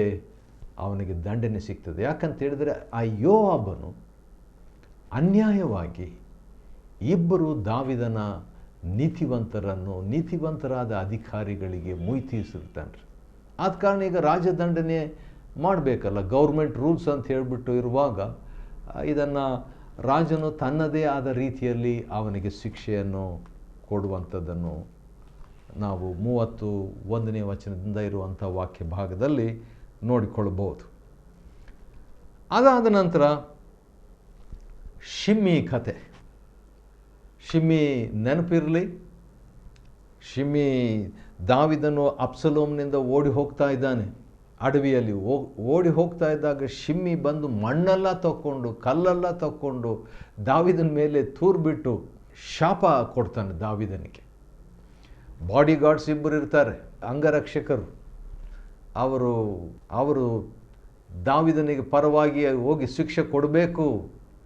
ಅವನಿಗೆ ದಂಡನೆ ಸಿಗ್ತದೆ. ಯಾಕಂತ ಹೇಳಿದರೆ ಆ ಯೋವಾಬನು ಅನ್ಯಾಯವಾಗಿ ಇಬ್ಬರು ದಾವೀದನ ನೀತಿವಂತರಾದ ಅಧಿಕಾರಿಗಳಿಗೆ ಮುಯ್ ತೀರಿಸಿರ್ತಾನೆ. ಆದ ಕಾರಣ ಈಗ ರಾಜದಂಡನೆ ಮಾಡಬೇಕಲ್ಲ, ಗೌರ್ಮೆಂಟ್ ರೂಲ್ಸ್ ಅಂತ ಹೇಳಿಬಿಟ್ಟು ಇರುವಾಗ ಇದನ್ನು ರಾಜನು ತನ್ನದೇ ಆದ ರೀತಿಯಲ್ಲಿ ಅವನಿಗೆ ಶಿಕ್ಷೆಯನ್ನು ಕೊಡುವಂಥದ್ದನ್ನು ನಾವು 31ನೇ ವಚನದಿಂದ ಇರುವಂಥ ವಾಕ್ಯ ಭಾಗದಲ್ಲಿ ನೋಡಿಕೊಳ್ಳಬಹುದು. ಅದಾದ ನಂತರ ಶಿಮ್ಮಿ ಕತೆ. ಶಿಮ್ಮಿ ನೆನಪಿರಲಿ, ಶಿಮ್ಮಿ ದಾವೀದನು ಅಬ್ಸಲೋಮ್ನಿಂದ ಓಡಿ ಹೋಗ್ತಾ ಇದ್ದಾನೆ. ಅಡವಿಯಲ್ಲಿ ಓಡಿ ಹೋಗ್ತಾ ಇದ್ದಾಗ ಶಿಮ್ಮಿ ಬಂದು ಮಣ್ಣೆಲ್ಲ ತಕ್ಕೊಂಡು, ಕಲ್ಲೆಲ್ಲ ತಕ್ಕೊಂಡು ದಾವೀದನ ಮೇಲೆ ತೂರ್ಬಿಟ್ಟು ಶಾಪ ಕೊಡ್ತಾನೆ ದಾವೀದನಿಗೆ. ಬಾಡಿ ಗಾರ್ಡ್ಸ್ ಇಬ್ಬರು ಇರ್ತಾರೆ, ಅಂಗರಕ್ಷಕರು. ಅವರು ದಾವೀದನಿಗೆ ಪರವಾಗಿ ಹೋಗಿ ಶಿಕ್ಷೆ ಕೊಡಬೇಕು,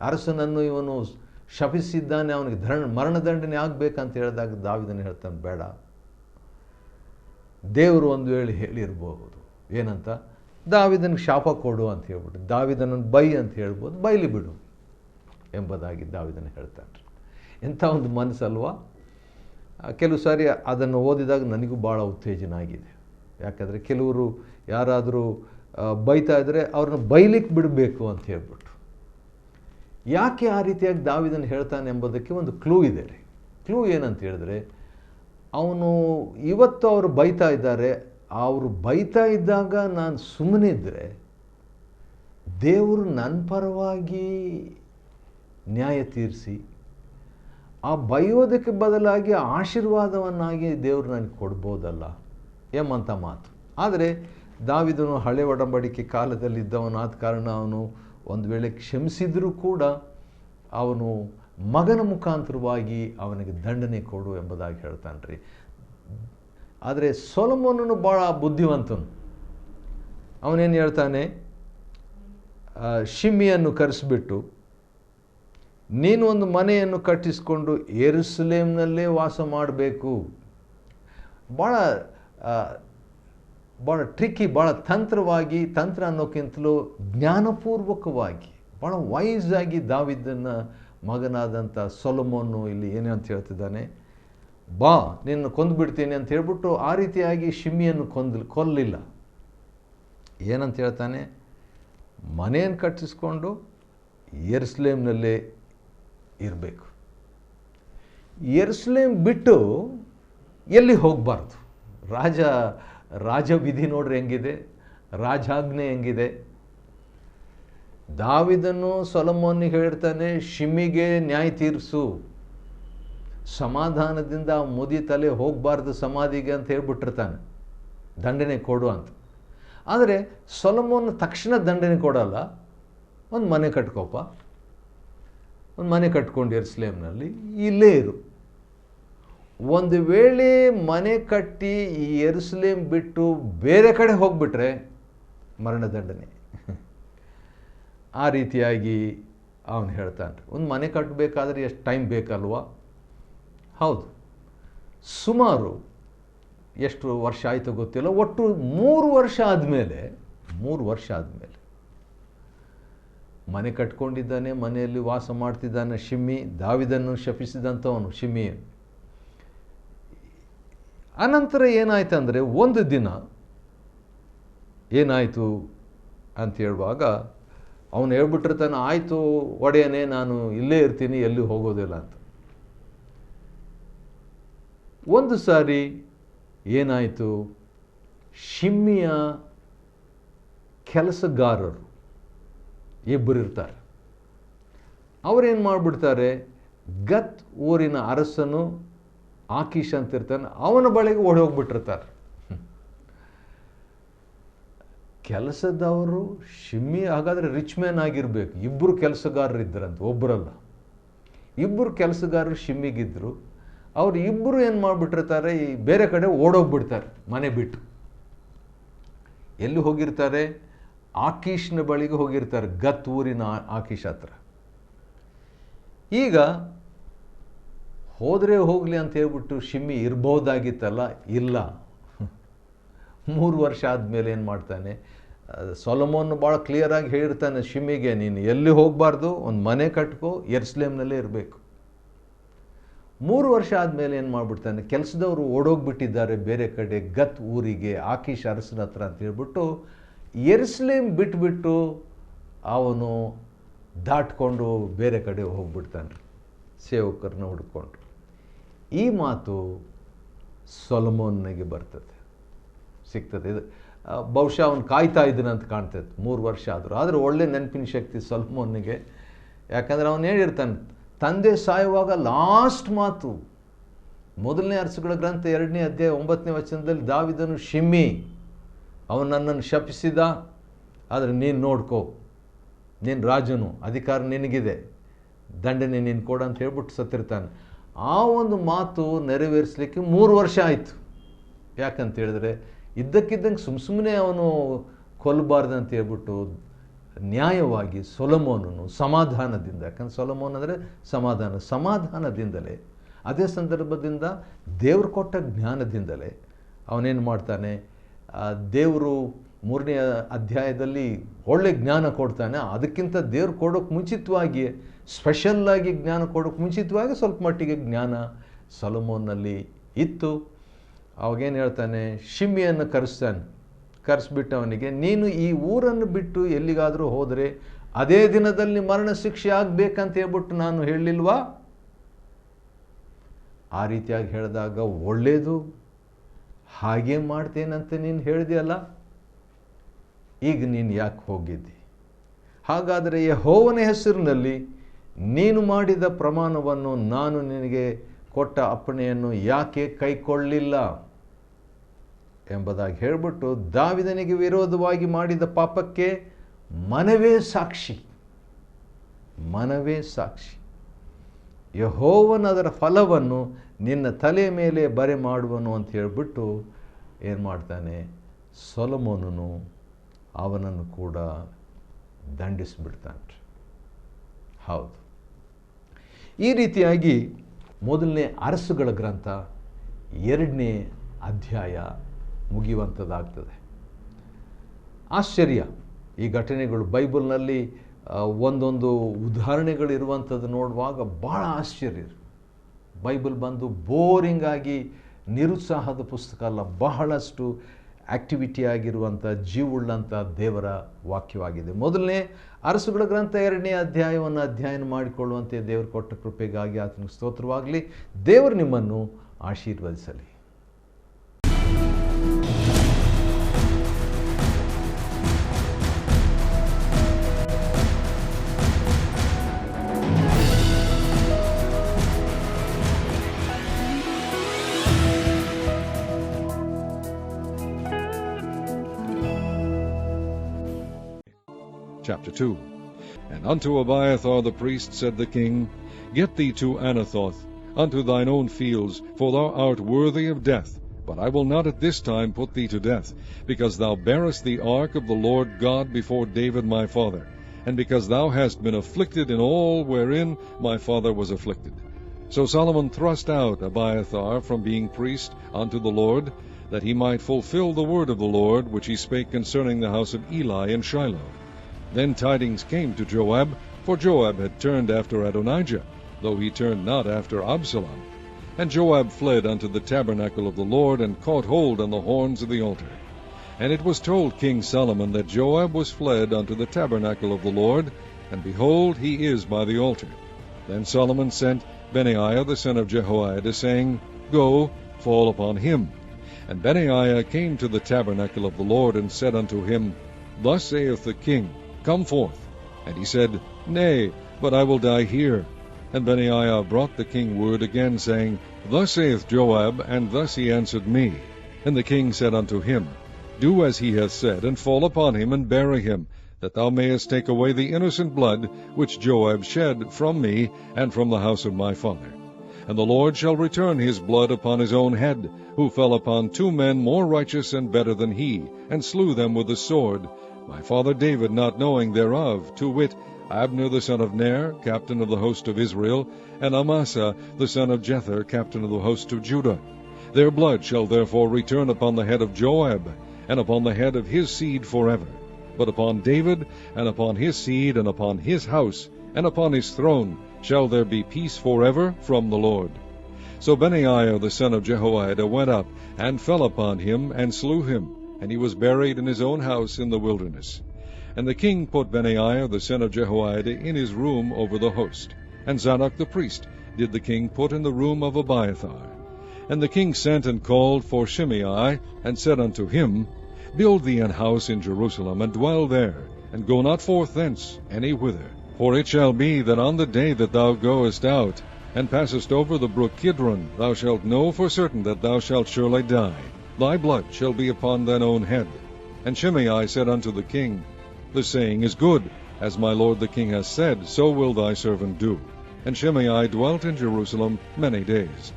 ಅರಸನನ್ನು ಇವನು ಶಪಿಸಿದ್ದಾನೆ, ಅವನಿಗೆ ಮರಣದಂಡನೆ ಆಗಬೇಕಂತ ಹೇಳಿದಾಗ ದಾವೀದನು ಹೇಳ್ತಾನೆ, ಬೇಡ, ದೇವರು ಒಂದು ವೇಳೆ ಹೇಳಿರ್ಬೋದು, ಏನಂತ, ದಾವೀದನಿಗೆ ಶಾಪ ಕೊಡು ಅಂತ ಹೇಳ್ಬಿಟ್ಟು, ದಾವೀದನನ್ನು ಬೈ ಅಂತ ಹೇಳ್ಬೋದು, ಬೈಲಿ ಬಿಡು ಎಂಬುದಾಗಿ ದಾವೀದನು ಹೇಳ್ತಾನೆ. ಎಂಥ ಒಂದು ಮನಸ್ಸಲ್ವಾ? ಕೆಲವು ಸಾರಿ ಅದನ್ನು ಓದಿದಾಗ ನನಗೂ ಭಾಳ ಉತ್ತೇಜನ ಆಗಿದೆ. ಯಾಕಂದರೆ ಕೆಲವರು ಯಾರಾದರೂ ಬೈತಾ ಇದ್ದರೆ ಅವ್ರನ್ನ ಬೈಲಿಕ್ಕೆ ಬಿಡಬೇಕು ಅಂತ ಹೇಳ್ಬಿಟ್ಟು. ಯಾಕೆ ಆ ರೀತಿಯಾಗಿ ದಾವೀದನು ಹೇಳ್ತಾನೆ ಎಂಬುದಕ್ಕೆ ಒಂದು ಕ್ಲೂ ಇದೆ ರೀ. ಕ್ಲೂ ಏನಂತ ಹೇಳಿದ್ರೆ, ಅವನು ಇವತ್ತು ಅವರು ಬೈತಾ ಇದ್ದಾರೆ, ಅವರು ಬೈತಾ ಇದ್ದಾಗ ನಾನು ಸುಮ್ಮನೆ ಇದ್ದರೆ ದೇವರು ನನ್ನ ಪರವಾಗಿ ನ್ಯಾಯ ತೀರಿಸಿ ಆ ಬೈಯೋದಕ್ಕೆ ಬದಲಾಗಿ ಆಶೀರ್ವಾದವನ್ನಾಗಿ ದೇವರು ನನಗೆ ಕೊಡ್ಬೋದಲ್ಲ ಎಂಬಂಥ ಮಾತು. ಆದರೆ ದಾವೀದನು ಹಳೆ ಒಡಂಬಡಿಕೆ ಕಾಲದಲ್ಲಿದ್ದವನಾದ ಕಾರಣ ಅವನು ಒಂದು ವೇಳೆ ಕ್ಷಮಿಸಿದರೂ ಕೂಡ ಅವನು ಮಗನ ಮುಖಾಂತರವಾಗಿ ಅವನಿಗೆ ದಂಡನೆ ಕೊಡು ಎಂಬುದಾಗಿ ಹೇಳ್ತಾನೆ ರೀ. ಆದರೆ ಸೊಲೊಮೋನನು ಭಾಳ ಬುದ್ಧಿವಂತನು. ಅವನೇನು ಹೇಳ್ತಾನೆ, ಶಿಮ್ಮಿಯನ್ನು ಕರೆಸಿಬಿಟ್ಟು, ನೀನು ಒಂದು ಮನೆಯನ್ನು ಕಟ್ಟಿಸಿಕೊಂಡು ಯೆರೂಸಲೇಮಿನಲ್ಲೇ ವಾಸ ಮಾಡಬೇಕು. ಭಾಳ ಭಾಳ ಟ್ರಿಕ್ಕಿ, ಭಾಳ ತಂತ್ರವಾಗಿ, ತಂತ್ರ ಅನ್ನೋಕ್ಕಿಂತಲೂ ಜ್ಞಾನಪೂರ್ವಕವಾಗಿ, ಭಾಳ ವೈಸಾಗಿ ದಾವೀದನ ಮಗನಾದಂಥ ಸೊಲೊಮೋನು ಇಲ್ಲಿ ಏನಂತ ಹೇಳ್ತಿದ್ದಾನೆ, ಬಾ ನಿನ್ನ ಕೊಂದುಬಿಡ್ತೀನಿ ಅಂತ ಹೇಳ್ಬಿಟ್ಟು ಆ ರೀತಿಯಾಗಿ ಶಿಮ್ಮಿಯನ್ನು ಕೊಲ್ಲಿಲ್ಲ. ಏನಂತ ಹೇಳ್ತಾನೆ, ಮನೆಯನ್ನು ಕಟ್ಟಿಸ್ಕೊಂಡು ಯೆರೂಸಲೇಮಿನಲ್ಲೇ ಇರಬೇಕು, ಯೆರೂಸಲೇಮ್ ಬಿಟ್ಟು ಎಲ್ಲಿ ಹೋಗಬಾರ್ದು. ರಾಜ ವಿಧಿ ನೋಡ್ರಿ ಹೆಂಗಿದೆ, ರಾಜಾಜ್ಞೆ ಹೆಂಗಿದೆ. ದಾವೀದನು ಸೊಲೊಮೋನಿಗೆ ಹೇಳ್ತಾನೆ, ಶಿಮ್ಮಿಗೆ ನ್ಯಾಯ ತೀರಿಸು, ಸಮಾಧಾನದಿಂದ ಮುದಿ ತಲೆ ಹೋಗಬಾರ್ದು ಸಮಾಧಿಗೆ ಅಂತ ಹೇಳ್ಬಿಟ್ಟಿರ್ತಾನೆ, ದಂಡನೆ ಕೊಡು ಅಂತ. ಆದರೆ ಸೊಲೊಮೋನ್ ತಕ್ಷಣ ದಂಡನೆ ಕೊಡಲ್ಲ, ಒಂದು ಮನೆ ಕಟ್ಕೋಪ, ಒಂದು ಮನೆ ಕಟ್ಕೊಂಡು ಯೆರೂಸಲೇಮಿನಲ್ಲಿ ಇಲ್ಲೇ ಇರು. ಒಂದು ವೇಳೆ ಮನೆ ಕಟ್ಟಿ ಈ ಯೆರೂಸಲೇಮ್ ಬಿಟ್ಟು ಬೇರೆ ಕಡೆ ಹೋಗ್ಬಿಟ್ರೆ ಮರಣದಂಡನೆ. ಆ ರೀತಿಯಾಗಿ ಅವನು ಹೇಳ್ತಾನೆ. ಒಂದು ಮನೆ ಕಟ್ಟಬೇಕಾದ್ರೆ ಎಷ್ಟು ಟೈಮ್ ಬೇಕಲ್ವಾ? ಹೌದು, ಸುಮಾರು ಎಷ್ಟು ವರ್ಷ ಆಯಿತು ಗೊತ್ತಿಲ್ಲ, ಒಟ್ಟು 3 ವರ್ಷ ಆದಮೇಲೆ ಮನೆ ಕಟ್ಕೊಂಡಿದ್ದಾನೆ, ಮನೆಯಲ್ಲಿ ವಾಸ ಮಾಡ್ತಿದ್ದಾನೆ ಶಿಮ್ಮಿ, ದಾವೀದನ್ನು ಶಪಿಸಿದಂಥವನು ಶಿಮ್ಮಿ. ಅನಂತರ ಏನಾಯ್ತಂದರೆ, ಒಂದು ದಿನ ಏನಾಯಿತು ಅಂತ ಹೇಳುವಾಗ ಅವನು ಹೇಳ್ಬಿಟ್ಟಿರ್ತಾನೆ, ಆಯಿತು ಒಡೆಯನೇ, ನಾನು ಇಲ್ಲೇ ಇರ್ತೀನಿ, ಎಲ್ಲಿ ಹೋಗೋದಿಲ್ಲ ಅಂತ. ಒಂದು ಸಾರಿ ಏನಾಯಿತು, ಶಿಮ್ಮಿಯ ಕೆಲಸಗಾರರು ಇಬ್ಬರು ಇರ್ತಾರೆ. ಅವರೇನು ಮಾಡಿಬಿಡ್ತಾರೆ, ಗತ್ ಊರಿನ ಅರಸನು ಆಕೀಶ್ ಅಂತ ಇರ್ತಾನೆ, ಅವನ ಬಳಿಗೆ ಓಡಿ ಹೋಗ್ಬಿಟ್ಟಿರ್ತಾರೆ. ಕೆಲಸದವರು ಶಿಮ್ಮಿ ಹಾಗಾದರೆ ರಿಚ್ ಮ್ಯಾನ್ ಆಗಿರಬೇಕು. ಇಬ್ಬರು ಕೆಲಸಗಾರರು ಇದ್ದರಂತೆ, ಒಬ್ಬರಲ್ಲ, ಇಬ್ಬರು ಕೆಲಸಗಾರರು ಶಿಮ್ಮಿಗಿದ್ದರು. ಅವರು ಇಬ್ಬರು ಏನು ಮಾಡಿಬಿಟ್ಟಿರ್ತಾರೆ, ಈ ಬೇರೆ ಕಡೆ ಓಡೋಗ್ಬಿಡ್ತಾರೆ ಮನೆ ಬಿಟ್ಟು. ಎಲ್ಲಿ ಹೋಗಿರ್ತಾರೆ? ಆಕೀಶ್ನ ಬಳಿಗೆ ಹೋಗಿರ್ತಾರೆ, ಗತ್ ಊರಿನ ಆಕೀಶ್ ಹತ್ರ. ಈಗ ಹೋದರೆ ಹೋಗಲಿ ಅಂತ ಹೇಳ್ಬಿಟ್ಟು ಶಿಮ್ಮಿ ಇರ್ಬೋದಾಗಿತ್ತಲ್ಲ, ಇಲ್ಲ. 3 ವರ್ಷ ಆದಮೇಲೆ ಏನು ಮಾಡ್ತಾನೆ, ಸೊಲೊಮೋನ್ ಭಾಳ ಕ್ಲಿಯರಾಗಿ ಹೇಳಿರ್ತಾನೆ ಶಿಮ್ಮಿಗೆ, ನೀನು ಎಲ್ಲಿ ಹೋಗಬಾರ್ದು, ಒಂದು ಮನೆ ಕಟ್ಕೋ, ಯೆರೂಸಲೇಮ್ನಲ್ಲೇ ಇರಬೇಕು. 3 ವರ್ಷ ಆದಮೇಲೆ ಏನು ಮಾಡಿಬಿಡ್ತಾನೆ, ಕೆಲಸದವರು ಓಡೋಗ್ಬಿಟ್ಟಿದ್ದಾರೆ ಬೇರೆ ಕಡೆ ಗತ್ ಊರಿಗೆ, ಆಕೀಶ್ ಅರಸನ ಹತ್ರ ಅಂತ ಹೇಳ್ಬಿಟ್ಟು ಯೆರೂಸಲೇಮ್ ಬಿಟ್ಬಿಟ್ಟು ಅವನು ದಾಟ್ಕೊಂಡು ಬೇರೆ ಕಡೆ ಹೋಗ್ಬಿಡ್ತಾನೆ ಸೇವಕರನ್ನ ಹುಡ್ಕೊಂಡು. ಈ ಮಾತು ಸೊಲೊಮೋನಿಗೆ ಬರ್ತದೆ, ಸಿಗ್ತದೆ. ಇದು ಬಹುಶಃ ಅವನು ಕಾಯ್ತಾ ಇದ್ದಾನಂತ ಕಾಣ್ತದೆ 3 ವರ್ಷ ಆದರೂ. ಆದರೆ ಒಳ್ಳೆ ನೆನಪಿನ ಶಕ್ತಿ ಸೊಲೊಮೋನಿಗೆ, ಯಾಕಂದರೆ ಅವನು ಹೇಳಿರ್ತಾನೆ, ತಂದೆ ಸಾಯುವಾಗ ಲಾಸ್ಟ್ ಮಾತು, 1ನೇ ಅರಸುಗಳ ಗ್ರಂಥ 2ನೇ ಅಧ್ಯಾಯ 9ನೇ ವಚನದಲ್ಲಿ, ದಾವೀದನು ಶಿಮ್ಮಿ, ಅವನು ನನ್ನನ್ನು ಶಪಿಸಿದ, ಆದರೆ ನೀನು ನೋಡ್ಕೋ, ನೀನು ರಾಜನು, ಅಧಿಕಾರ ನಿನಗಿದೆ, ದಂಡನೆ ನೀನು ಕೊಡು ಅಂತ ಹೇಳ್ಬಿಟ್ಟು ಸತ್ತಿರ್ತಾನೆ. ಆ ಒಂದು ಮಾತು ನೆರವೇರಿಸಲಿಕ್ಕೆ 3 ವರ್ಷ ಆಯಿತು. ಯಾಕಂತ ಹೇಳಿದ್ರೆ, ಇದ್ದಕ್ಕಿದ್ದಂಗೆ ಸುಮ್ಮನೆ ಅವನು ಕೊಲ್ಲಬಾರ್ದು ಅಂತ ಹೇಳ್ಬಿಟ್ಟು ನ್ಯಾಯವಾಗಿ ಸೊಲೊಮೋನನು ಸಮಾಧಾನದಿಂದ, ಯಾಕಂದ್ರೆ ಸೊಲೊಮೋನ್ ಅಂದರೆ ಸಮಾಧಾನದಿಂದಲೇ, ಅದೇ ಸಂದರ್ಭದಿಂದ ದೇವರು ಕೊಟ್ಟ ಜ್ಞಾನದಿಂದಲೇ ಅವನೇನು ಮಾಡ್ತಾನೆ, ದೇವರು 3ನೇ ಅಧ್ಯಾಯದಲ್ಲಿ ಒಳ್ಳೆ ಜ್ಞಾನ ಕೊಡ್ತಾನೆ. ಅದಕ್ಕಿಂತ ದೇವ್ರು ಕೊಡೋಕ್ಕೆ ಮುಂಚಿತವಾಗಿ, ಸ್ಪೆಷಲ್ಲಾಗಿ ಜ್ಞಾನ ಕೊಡೋಕ್ಕೆ ಮುಂಚಿತವಾಗಿ ಸ್ವಲ್ಪ ಮಟ್ಟಿಗೆ ಜ್ಞಾನ ಸೊಲೊಮೋನ್ನಲ್ಲಿ ಇತ್ತು. ಅವಾಗೇನು ಹೇಳ್ತಾನೆ, ಶಿಮ್ಮಿಯನ್ನು ಕರೆಸ್ಬಿಟ್ಟು ಅವನಿಗೆ, ನೀನು ಈ ಊರನ್ನು ಬಿಟ್ಟು ಎಲ್ಲಿಗಾದರೂ ಹೋದರೆ ಅದೇ ದಿನದಲ್ಲಿ ಮರಣ ಶಿಕ್ಷೆ ಆಗಬೇಕಂತ ಹೇಳ್ಬಿಟ್ಟು ನಾನು ಹೇಳಲಿಲ್ವಾ? ಆ ರೀತಿಯಾಗಿ ಹೇಳಿದಾಗ, ಒಳ್ಳೆಯದು, ಹಾಗೇ ಮಾಡ್ತೇನಂತ ನೀನು ಹೇಳಿದೆಯಲ್ಲ, ಈಗ ನೀನು ಯಾಕೆ ಹೋಗಿದ್ದಿ? ಹಾಗಾದರೆ ಯೆಹೋವನ ಹೆಸರಿನಲ್ಲಿ ನೀನು ಮಾಡಿದ ಪ್ರಮಾಣವನ್ನು, ನಾನು ನಿನಗೆ ಕೊಟ್ಟ ಅಪ್ಪಣೆಯನ್ನು ಯಾಕೆ ಕೈಕೊಳ್ಳಿಲ್ಲ ಎಂಬುದಾಗಿ ಹೇಳಿಬಿಟ್ಟು, ದಾವೀದನಿಗೆ ವಿರೋಧವಾಗಿ ಮಾಡಿದ ಪಾಪಕ್ಕೆ ಮನವೇ ಸಾಕ್ಷಿ, ಯೆಹೋವನದರ ಫಲವನ್ನು ನಿನ್ನ ತಲೆ ಮೇಲೆ ಬರೆ ಮಾಡುವನು ಅಂತ ಹೇಳಿಬಿಟ್ಟು ಏನು ಮಾಡ್ತಾನೆ, ಸೊಲೊಮೋನನು ಅವನನ್ನು ಕೂಡ ದಂಡಿಸಿಬಿಡ್ತಾನೆ. ಹೌದು, ಈ ರೀತಿಯಾಗಿ 1ನೇ ಅರಸುಗಳ ಗ್ರಂಥ 2ನೇ ಅಧ್ಯಾಯ ಮುಗಿಯುವಂಥದ್ದಾಗ್ತದೆ. ಆಶ್ಚರ್ಯ ಈ ಘಟನೆಗಳು ಬೈಬಲ್ನಲ್ಲಿ ಒಂದೊಂದು ಉದಾಹರಣೆಗಳಿರುವಂಥದ್ದು ನೋಡುವಾಗ ಭಾಳ ಆಶ್ಚರ್ಯ. ಬೈಬಲ್ ಬಂದು ಬೋರಿಂಗ್ ಆಗಿ ನಿರುತ್ಸಾಹದ ಪುಸ್ತಕ ಅಲ್ಲ, ಬಹಳಷ್ಟು ಆ್ಯಕ್ಟಿವಿಟಿ ಆಗಿರುವಂಥ ಜೀವುಳ್ಳಂಥ ದೇವರ ವಾಕ್ಯವಾಗಿದೆ. ಮೊದಲನೇ ಅರಸುಗಳ ಗ್ರಂಥ 2ನೇ ಅಧ್ಯಾಯವನ್ನು ಅಧ್ಯಯನ ಮಾಡಿಕೊಳ್ಳುವಂತೆ ದೇವರು ಕೊಟ್ಟ ಕೃಪೆಗಾಗಿ ಆತನಿಗೆ ಸ್ತೋತ್ರವಾಗಲಿ. ದೇವರು ನಿಮ್ಮನ್ನು ಆಶೀರ್ವದಿಸಲಿ. Chapter 2. And unto Abiathar the priest said the king, Get thee to Anathoth, unto thine own fields, for thou art worthy of death. But I will not at this time put thee to death, because thou bearest the ark of the Lord God before David my father, and because thou hast been afflicted in all wherein my father was afflicted. So Solomon thrust out Abiathar from being priest unto the Lord, that he might fulfill the word of the Lord, which he spake concerning the house of Eli in Shiloh. Then tidings came to Joab, for Joab had turned after Adonijah, though he turned not after Absalom. And Joab fled unto the tabernacle of the Lord, and caught hold on the horns of the altar. And it was told King Solomon that Joab was fled unto the tabernacle of the Lord, and behold, he is by the altar. Then Solomon sent Benaiah the son of Jehoiada, saying, Go, fall upon him. And Benaiah came to the tabernacle of the Lord, and said unto him, Thus saith the king, Come forth. And he said, Nay, but I will die here. And Benaiah brought the king word again, saying, Thus saith Joab, and thus he answered me. And the king said unto him, Do as he hath said, and fall upon him, and bury him, that thou mayest take away the innocent blood which Joab shed from me, and from the house of my father. And the Lord shall return his blood upon his own head, who fell upon 2 men more righteous and better than he, and slew them with the sword, my father David not knowing thereof, to wit, Abner the son of Ner, captain of the host of Israel, and Amasa the son of Jether, captain of the host of Judah. Their blood shall therefore return upon the head of Joab, and upon the head of his seed forever. But upon David, and upon his seed, and upon his house, and upon his throne, shall there be peace forever from the Lord. So Benaiah the son of Jehoiada went up, and fell upon him, and slew him. And he was buried in his own house in the wilderness. And the king put Benaiah the son of Jehoiada in his room over the host. And Zadok the priest did the king put in the room of Abiathar. And the king sent and called for Shimei, and said unto him, Build thee an house in Jerusalem, and dwell there, and go not forth thence any whither. For it shall be that on the day that thou goest out, and passest over the brook Kidron, thou shalt know for certain that thou shalt surely die. Thy blood shall be upon thine own head. And Shimei said unto the king, The saying is good, as my lord the king hath said, so will thy servant do. And Shimei dwelt in Jerusalem many days.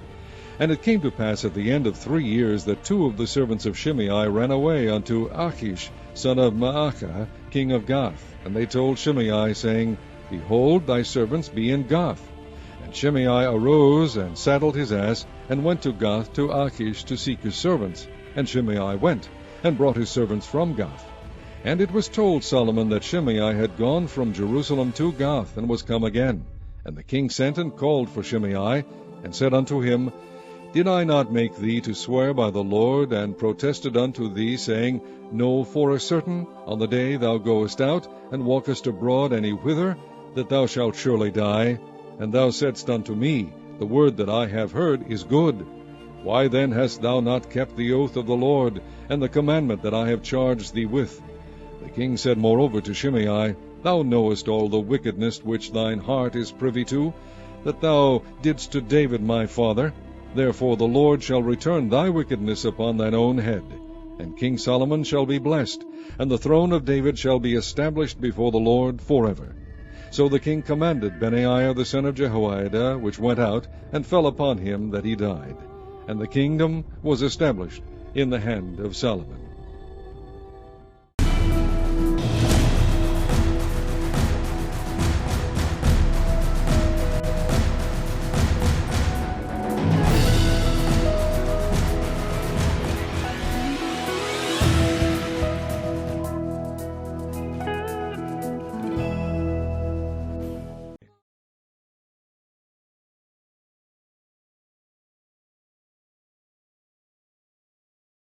And it came to pass at the end of 3 years that 2 of the servants of Shimei ran away unto Achish, son of Maacah, king of Gath. And they told Shimei, saying, Behold, thy servants be in Gath. And Shimei arose, and saddled his ass, and went to Gath to Achish to seek his servants. And Shimei went, and brought his servants from Gath. And it was told Solomon that Shimei had gone from Jerusalem to Gath, and was come again. And the king sent and called for Shimei, and said unto him, Did I not make thee to swear by the Lord, and protested unto thee, saying, Know for a certain, on the day thou goest out, and walkest abroad any whither, that thou shalt surely die? And thou saidst unto me, The word that I have heard is good. Why then hast thou not kept the oath of the Lord, and the commandment that I have charged thee with? The king said moreover to Shimei, Thou knowest all the wickedness which thine heart is privy to, that thou didst to David my father. Therefore the Lord shall return thy wickedness upon thine own head. And King Solomon shall be blessed, and the throne of David shall be established before the Lord forever. So the king commanded Benaiah the son of Jehoiada, which went out, and fell upon him that he died. And the kingdom was established in the hand of Solomon.